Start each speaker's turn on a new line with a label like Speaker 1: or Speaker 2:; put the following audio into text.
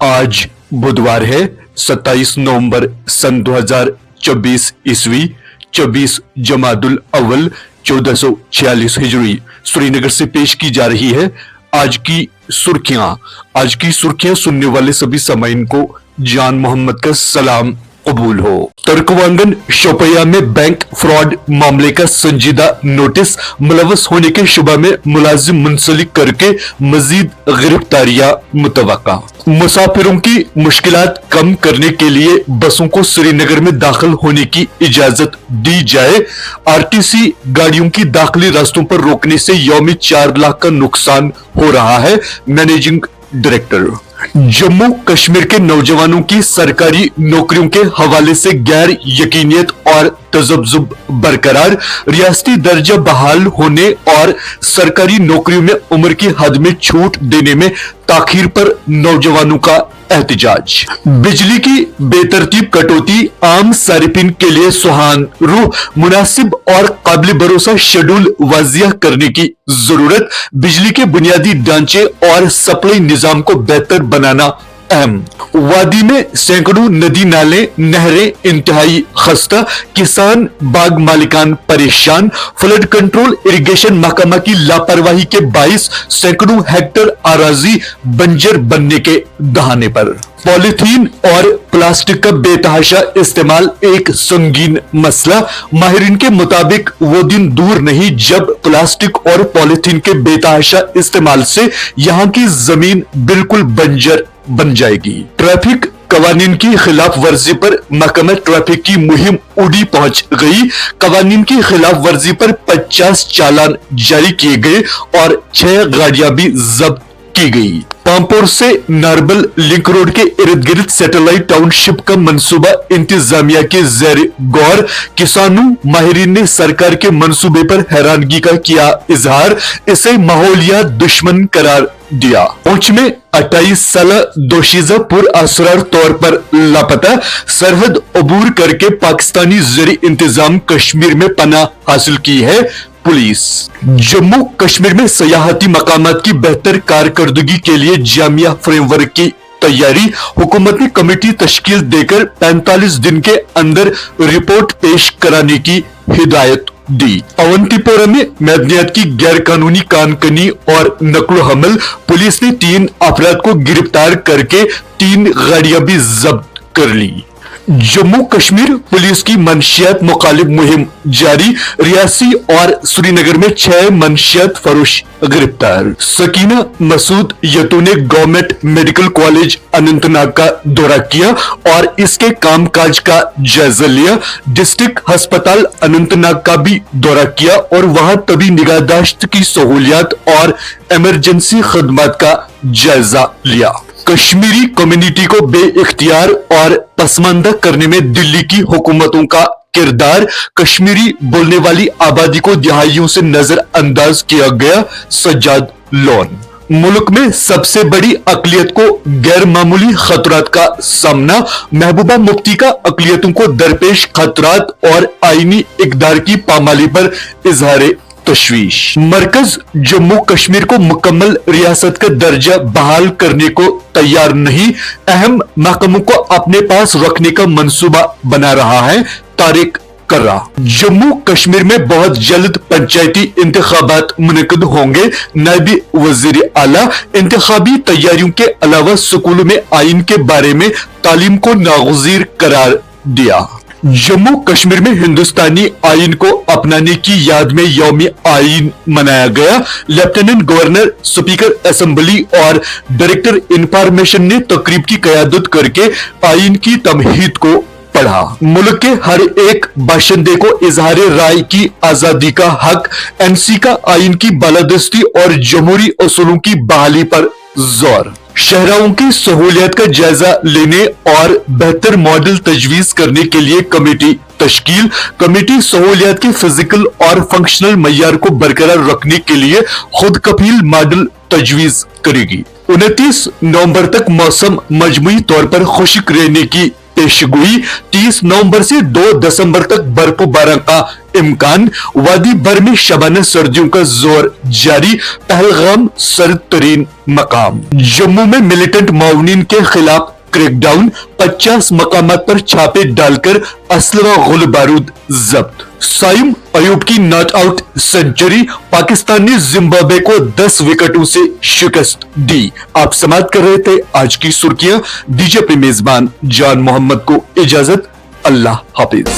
Speaker 1: आज बुधवार है 27 नवंबर सन 2024 ईस्वी 24 जमादुल अव्वल 1446 हिजरी श्रीनगर से पेश की जा रही है आज की सुर्खियां सुनने वाले सभी सामाईन को जान मोहम्मद का सलाम कबूल हो। तर्कवांगन शोपियां में बैंक फ्रॉड मामले का संजीदा नोटिस, मुलवस होने के शुबा में मुलाजिम मुंसलिक करके मजीद गिरफ्तारियां मुतवक्का। मुसाफिरों की मुश्किलात कम करने के लिए बसों को श्रीनगर में दाखिल होने की इजाजत दी जाए। आरटीसी गाड़ियों की दाखिली रास्तों पर रोकने से यौमी 4 लाख का नुकसान हो रहा है। Managing director. जम्मू कश्मीर के नौजवानों की सरकारी नौकरियों के हवाले से गैर यकीनियत और तजब्जुब बरकरार। रियासती दर्जा बहाल होने और सरकारी नौकरियों में उम्र की हद में छूट देने में ताखीर पर नौजवानों का एहतजाज। बिजली की बेतरतीब कटौती आम सारिफिन के लिए सुहान रूह, मुनासिब और काबिल भरोसा शेड्यूल वाजिया करने की जरूरत। बिजली के बुनियादी ढांचे और सप्लाई निजाम को बेहतर बनाना अहम। वादी में सैकड़ों नदी नाले नहरें इंतहाई खस्ता, किसान बाग मालिकान परेशान। फ्लड कंट्रोल इरिगेशन महकमा की लापरवाही के बाइस सैकड़ों हेक्टर आराजी बंजर बनने के दहाने पर। पॉलीथीन और प्लास्टिक का बेतहाशा इस्तेमाल एक संगीन मसला। माहिरीन के मुताबिक वो दिन दूर नहीं जब प्लास्टिक और पॉलीथीन के बेतहाशा इस्तेमाल से यहाँ की जमीन बिल्कुल बंजर बन जाएगी। ट्रैफिक कवानीन की खिलाफ वर्जी पर महकमा ट्रैफिक की मुहिम उड़ी पहुंच गई। कवानीन की खिलाफ वर्जी पर 50 चालान जारी किए गए और 6 गाड़ियां भी जब्त की गई। पामपोर से नारबल लिंक रोड के इर्द गिर्द सैटेलाइट टाउनशिप का मंसूबा इंतजामिया के ज़ेर गौर। किसानों माहिरीन ने सरकार के मंसूबे पर हैरानगी का किया इजहार, इसे माहौलियात दुश्मन करार दिया। पुंछ में 28 साल दोशीजा पुरअसरार तौर पर लापता। सरहद अबूर करके पाकिस्तानी ज़ेरी इंतजाम कश्मीर में पनाह हासिल की है पुलिस। जम्मू कश्मीर में सयाहती मकामात की बेहतर कारकर्दगी के लिए जामिया फ्रेमवर्क की तैयारी। हुकूमत ने कमेटी तश्कील देकर 45 दिन के अंदर रिपोर्ट पेश कराने की हिदायत दी। अवंतीपोरा में मैदनियात की गैर कानूनी कानकनी और नकलो हमल। पुलिस ने 3 अफराद को गिरफ्तार करके 3 गाड़ियां भी जब्त कर ली। जम्मू कश्मीर पुलिस की मंशियात मुखालिफ मुहिम जारी। रियासी और श्रीनगर में 6 मंशियात फरोश गिरफ्तार। सकीना मसूद यतू ने गवर्नमेंट मेडिकल कॉलेज अनंतनाग का दौरा किया और इसके कामकाज का जायजा लिया। डिस्ट्रिक्ट अस्पताल अनंतनाग का भी दौरा किया और वहां तभी निगाहदाश्त की सहूलियात और इमरजेंसी खदमात का जायजा लिया। कश्मीरी कम्युनिटी को बेइख्तियार और पसमानदा करने में दिल्ली की हुकूमतों का किरदार। कश्मीरी बोलने वाली आबादी को दिहाइयों से नजरअंदाज किया गया। सज्जाद लोन। मुल्क में सबसे बड़ी अकलियत को गैर मामूली खतरात का सामना। महबूबा मुफ्ती का अकलियतों को दरपेश खतरात और आईनी इकदार की पामाली पर इजहार तशवीश। मरकज जम्मू कश्मीर को मुकम्मल रियासत का दर्जा बहाल करने को तैयार नहीं। अहम महकमों को अपने पास रखने का मंसूबा बना रहा है। तारिक कर्रा। जम्मू कश्मीर में बहुत जल्द पंचायती इंतखाबात मुनक्किद होंगे। नायब वजीर आला। इंतखाबी तैयारियों के अलावा स्कूलों में आइन के बारे में तालीम को नागुज़ीर करार दिया। जम्मू कश्मीर में हिंदुस्तानी आइन को अपनाने की याद में यौम आइन मनाया गया। लेफ्टिनेंट गवर्नर, स्पीकर असेंबली और डायरेक्टर इंफॉर्मेशन ने तकरीब की क़यादत करके आइन की तमहीद को पढ़ा। मुल्क के हर एक बाशिंदे को इजहार राय की आजादी का हक। एनसी का आइन की बालादस्ती और जमहूरी असूलों की बहाली पर जोर। शहराओं की सहूलियत का जायजा लेने और बेहतर मॉडल तजवीज करने के लिए कमेटी तश्कील। कमेटी सहूलियत के फिजिकल और फंक्शनल मयार को बरकरार रखने के लिए खुद कफील मॉडल तजवीज करेगी। 29 नवंबर तक मौसम मजमुई तौर पर खुश्क रहने की पेशगोई। 30 नवंबर से 2 दिसंबर तक बर्फबारी का इम्कान। वादी भर में शबाना सर्दियों का जोर जारी, पहलगाम सर्द तरीन मकाम। जम्मू में मिलिटेंट माउनीन के खिलाफ क्रैकडाउन, 50 मकामात पर छापे डालकर असलवा गुल बारूद जब्त। साइम अयूब की नॉट आउट सेंचुरी, पाकिस्तान ने जिम्बाब्वे को 10 विकेटों से शिकस्त दी। आप समाप्त कर रहे थे आज की सुर्खियां। दीजिए अपने मेजबान जान मोहम्मद को इजाजत। अल्लाह हाफिज।